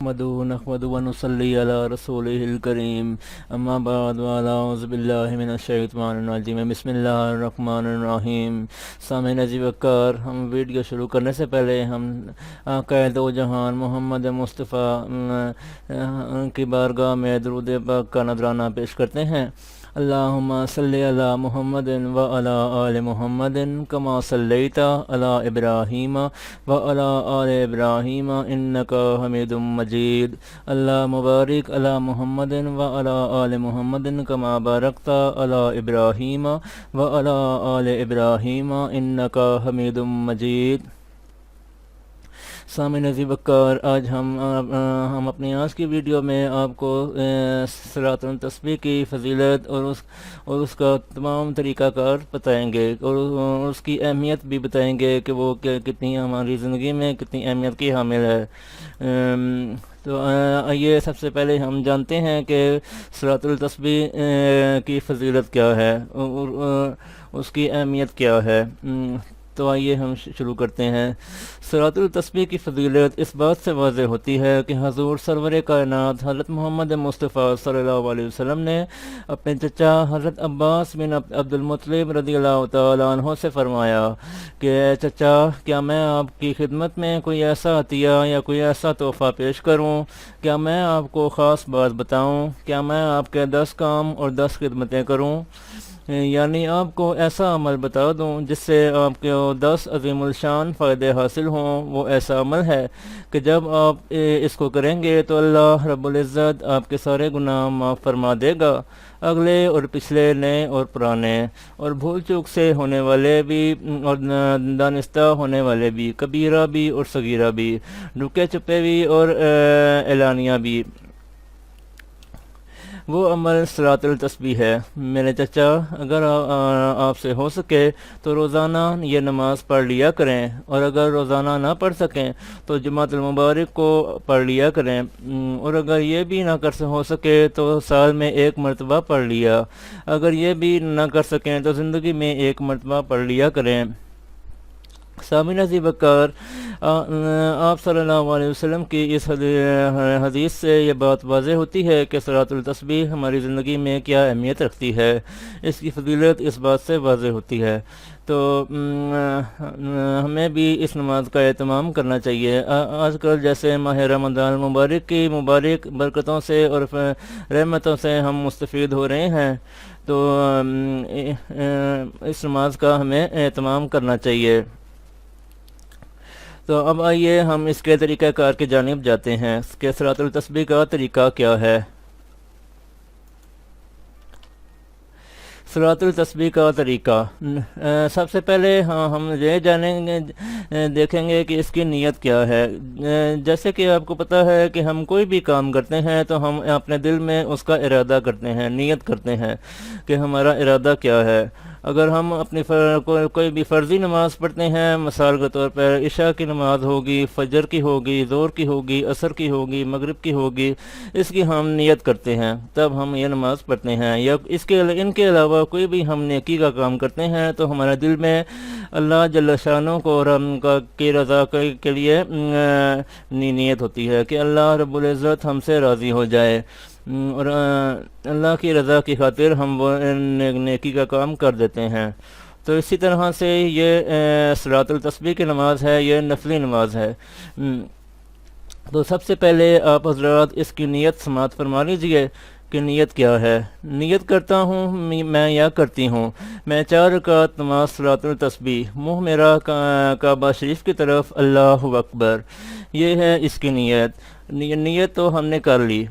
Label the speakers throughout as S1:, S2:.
S1: نحمد ونصلي على رسوله الكريم اما بعد اعوذ باللہ من الشیطان الرجیم بسم اللہ الرحمن الرحیم۔ سامعین عزیز وقار، ہم ویڈیو شروع کرنے سے پہلے ہم آقا دو جہان محمد مصطفیٰ کی بارگاہ میں درود پاک کا نذرانہ پیش کرتے ہیں۔ اللہم صلی علی محمد وعلی آل محمد کما صلیت علی ابراہیم وعلی آل ابراہیم انکا حمید مجید۔ اللہ مبارک علی محمد وعلی آل محمد کما بارکت علی ابراہیم وعلی آل ابراہیم انکا حمید مجید۔ سامعین عزیز وقار، آج ہم اپنی آج کی ویڈیو میں آپ کو صلاۃ التسبیح کی فضیلت اور اس کا تمام طریقہ کار بتائیں گے، اور اس کی اہمیت بھی بتائیں گے کہ وہ کتنی ہماری زندگی میں کتنی اہمیت کی حامل ہے۔ تو آئیے سب سے پہلے ہم جانتے ہیں کہ صلاۃ التسبیح کی فضیلت کیا ہے اور اس کی اہمیت کیا ہے۔ تو آئیے ہم شروع کرتے ہیں۔ صلاۃ التسبیح کی فضیلت اس بات سے واضح ہوتی ہے کہ حضور سرور کائنات حضرت محمد مصطفیٰ صلی اللہ علیہ وسلم نے اپنے چچا حضرت عباس بن عبد المطلب رضی اللہ تعالیٰ عنہ سے فرمایا کہ اے چچا، کیا میں آپ کی خدمت میں کوئی ایسا عطیہ یا کوئی ایسا تحفہ پیش کروں؟ کیا میں آپ کو خاص بات بتاؤں؟ کیا میں آپ کے 10 کام اور 10 خدمتیں کروں؟ یعنی آپ کو ایسا عمل بتا دوں جس سے آپ کے 10 عظیم الشان فائدے حاصل ہوں۔ وہ ایسا عمل ہے کہ جب آپ اس کو کریں گے تو اللہ رب العزت آپ کے سارے گناہ معاف فرما دے گا، اگلے اور پچھلے، نئے اور پرانے، اور بھول چوک سے ہونے والے بھی اور دانستہ ہونے والے بھی، کبیرہ بھی اور صغیرہ بھی، لکے چھپے بھی اور اعلانیہ بھی۔ وہ عمل صلاۃ التسبیح ہے۔ میرے چچا، اگر آپ سے ہو سکے تو روزانہ یہ نماز پڑھ لیا کریں، اور اگر روزانہ نہ پڑھ سکیں تو جمعۃ المبارک کو پڑھ لیا کریں، اور اگر یہ بھی نہ کر ہو سکے تو سال میں 1 مرتبہ پڑھ لیا، اگر یہ بھی نہ کر سکیں تو زندگی میں 1 مرتبہ پڑھ لیا کریں۔ سامعین عزیز وقار، آپ صلی اللہ علیہ وسلم کی اس حدیث سے یہ بات واضح ہوتی ہے کہ صلاۃ التسبیح ہماری زندگی میں کیا اہمیت رکھتی ہے۔ اس کی فضیلت اس بات سے واضح ہوتی ہے۔ تو ہمیں بھی اس نماز کا اہتمام کرنا چاہیے۔ آج کل جیسے ماہ رمضان المبارک کی مبارک برکتوں سے اور رحمتوں سے ہم مستفید ہو رہے ہیں، تو اس نماز کا ہمیں اہتمام کرنا چاہیے۔ تو اب آئیے ہم اس کے طریقہ کار کی جانب جاتے ہیں کہ صلاۃ التسبیح کا طریقہ کیا ہے۔ صلاۃ التسبیح کا طریقہ، سب سے پہلے ہم یہ دیکھیں گے کہ اس کی نیت کیا ہے۔ جیسے کہ آپ کو پتہ ہے کہ ہم کوئی بھی کام کرتے ہیں تو ہم اپنے دل میں اس کا ارادہ کرتے ہیں، نیت کرتے ہیں کہ ہمارا ارادہ کیا ہے۔ اگر ہم اپنی کوئی بھی فرضی نماز پڑھتے ہیں، مثال کے طور پر عشاء کی نماز ہوگی، فجر کی ہوگی، ظہر کی ہوگی، عصر کی ہوگی، مغرب کی ہوگی، اس کی ہم نیت کرتے ہیں، تب ہم یہ نماز پڑھتے ہیں۔ یا ان کے علاوہ کوئی بھی ہم نیکی کا کام کرتے ہیں تو ہمارے دل میں اللہ جل شانہ کو اور کی رضا کے لیے نیت ہوتی ہے کہ اللہ رب العزت ہم سے راضی ہو جائے، اور اللہ کی رضا کی خاطر ہم وہ نیکی کا کام کر دیتے ہیں۔ تو اسی طرح سے یہ صلاۃ التسبیح کی نماز ہے، یہ نفلی نماز ہے۔ تو سب سے پہلے آپ حضرات اس کی نیت سماعت فرما لیجئے کہ نیت کیا ہے۔ نیت کرتا ہوں میں یا کرتی ہوں میں 4 رکعت نماز صلاۃ التسبیح، منہ میرا کعبہ شریف کی طرف، اللہ اکبر، یہ ہے اس کی نیت۔ نیت تو ہم نے کر لی۔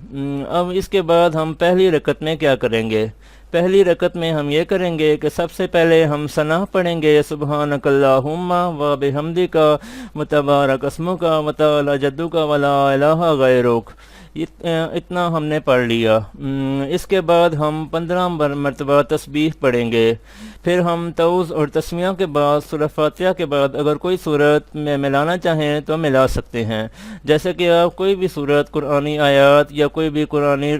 S1: اب اس کے بعد ہم پہلی رکعت میں کیا کریں گے؟ پہلی رکعت میں ہم یہ کریں گے کہ سب سے پہلے ہم ثنا پڑھیں گے، سبحانک اللہم و بحمدک و تبارک اسمک و تعالی جدک و لا الہ غیرک۔ اتنا ہم نے پڑھ لیا۔ اس کے بعد ہم 15 مرتبہ تسبیح پڑھیں گے۔ پھر ہم تعوذ اور تسمیہ کے بعد سورہ فاتحہ کے بعد اگر کوئی صورت میں ملانا چاہیں تو ملا سکتے ہیں، جیسے کہ آپ کوئی بھی صورت قرآنی آیات یا کوئی بھی قرآنی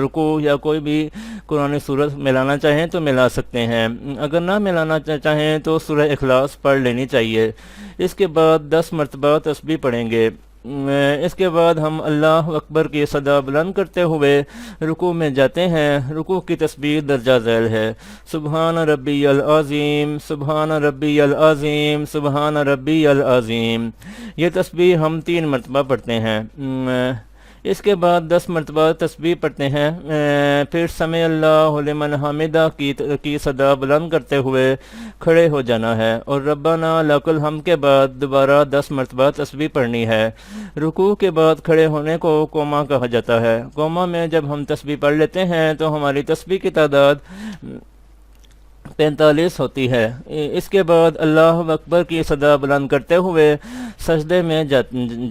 S1: رکوع یا کوئی بھی قرآنی صورت ملانا چاہیں تو ملا سکتے ہیں۔ اگر نہ ملانا چاہیں تو سورہ اخلاص پڑھ لینی چاہیے۔ اس کے بعد 10 مرتبہ تسبیح پڑھیں گے۔ اس کے بعد ہم اللہ اکبر کی صدا بلند کرتے ہوئے رکوع میں جاتے ہیں۔ رکوع کی تسبیح درجہ ذیل ہے: سبحان ربی العظیم، سبحان ربی العظیم، سبحان ربی العظیم۔ یہ تسبیح ہم 3 مرتبہ پڑھتے ہیں۔ اس کے بعد 10 مرتبہ تسبیح پڑھتے ہیں۔ پھر سمع اللہ لمن حمدہ کی صدا بلند کرتے ہوئے کھڑے ہو جانا ہے، اور ربنا لک الحمد کے بعد دوبارہ 10 مرتبہ تسبیح پڑھنی ہے۔ رکوع کے بعد کھڑے ہونے کو قوما کہا جاتا ہے۔ قوما میں جب ہم تسبیح پڑھ لیتے ہیں تو ہماری تسبیح کی تعداد 45 ہوتی ہے۔ اس کے بعد اللہ اکبر کی صدا بلند کرتے ہوئے سجدے میں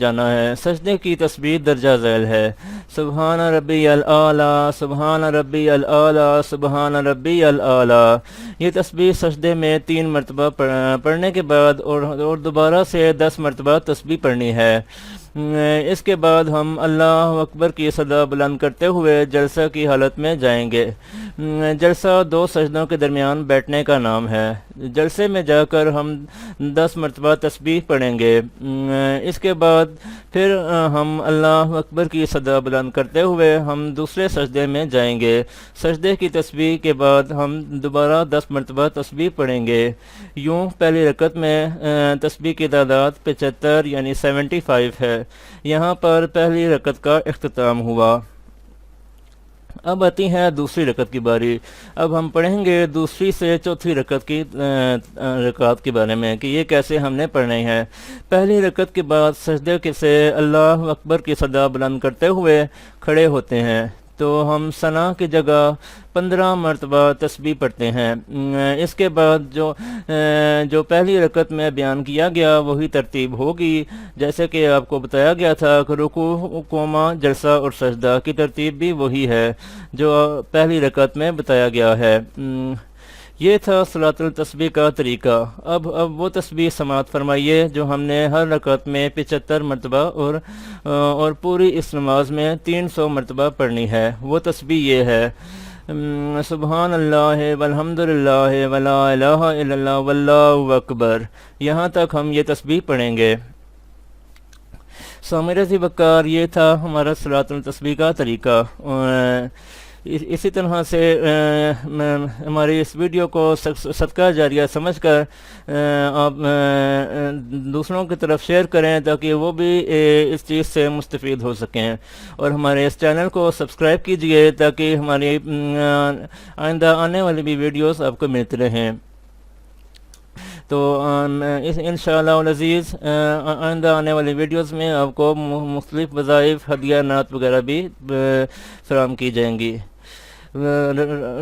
S1: جانا ہے۔ سجدے کی تسبیح درجہ ذیل ہے: سبحان ربی العالی، سبحان ربی العالی، سبحان ربی العالی۔ یہ تسبیح سجدے میں 3 مرتبہ پڑھنے کے بعد اور دوبارہ سے 10 مرتبہ تسبیح پڑھنی ہے۔ اس کے بعد ہم اللہ اکبر کی صدا بلند کرتے ہوئے جلسہ کی حالت میں جائیں گے۔ جلسہ 2 سجدوں کے درمیان بیٹھنے کا نام ہے۔ جلسے میں جا کر ہم 10 مرتبہ تسبیح پڑھیں گے۔ اس کے بعد پھر ہم اللہ اکبر کی صدا بلند کرتے ہوئے ہم دوسرے سجدے میں جائیں گے۔ سجدے کی تسبیح کے بعد ہم دوبارہ 10 مرتبہ تسبیح پڑھیں گے۔ یوں پہلی رکعت میں تسبیح کی تعداد 75 یعنی 75 ہے۔ یہاں پر پہلی رکعت کا اختتام ہوا۔ اب آتی ہے دوسری رکعت کی باری۔ اب ہم پڑھیں گے دوسری سے چوتھی رکعت کی رکعات کے بارے میں کہ یہ کیسے ہم نے پڑھنی ہے۔ پہلی رکعت کے بعد سجدے سے اللہ اکبر کی صدا بلند کرتے ہوئے کھڑے ہوتے ہیں تو ہم ثنا کی جگہ 15 مرتبہ تسبیح پڑھتے ہیں۔ اس کے بعد جو پہلی رکعت میں بیان کیا گیا وہی ترتیب ہوگی، جیسے کہ آپ کو بتایا گیا تھا کہ رکوع، قوما، جلسہ اور سجدہ کی ترتیب بھی وہی ہے جو پہلی رکعت میں بتایا گیا ہے۔ یہ تھا صلاۃ التسبیح کا طریقہ۔ اب وہ تسبیح سماعت فرمائیے جو ہم نے ہر رکعت میں 75 مرتبہ اور پوری اس نماز میں 300 مرتبہ پڑھنی ہے۔ وہ تسبیح یہ ہے: سبحان اللہ والحمد للہ ولا الہ الا اللہ واللہ اکبر۔ یہاں تک ہم یہ تسبیح پڑھیں گے۔ سامع رضی بکار، یہ تھا ہمارا صلاۃ التسبیح کا طریقہ۔ اسی طرح سے ہماری اس ویڈیو کو صدقہ جاریہ سمجھ کر آپ دوسروں کی طرف شیئر کریں تاکہ وہ بھی اس چیز سے مستفید ہو سکیں، اور ہمارے اس چینل کو سبسکرائب کیجئے تاکہ ہماری آئندہ آنے والی بھی ویڈیوز آپ کو ملتی رہیں۔ تو انشاءاللہ العزیز آئندہ آنے والی ویڈیوز میں آپ کو مختلف وظائف، ہدیہ نعت وغیرہ بھی فراہم کی جائیں گی۔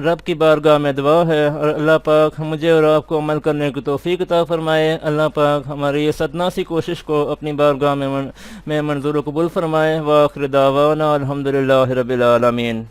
S1: رب کی بارگاہ میں دعا ہے، اور اللہ پاک مجھے اور آپ کو عمل کرنے کی توفیق عطا فرمائے۔ اللہ پاک ہماری اس ادنیٰ سی کوشش کو اپنی بارگاہ میں منظور و قبول فرمائے۔ وآخر دعوانا الحمدللہ رب العالمین۔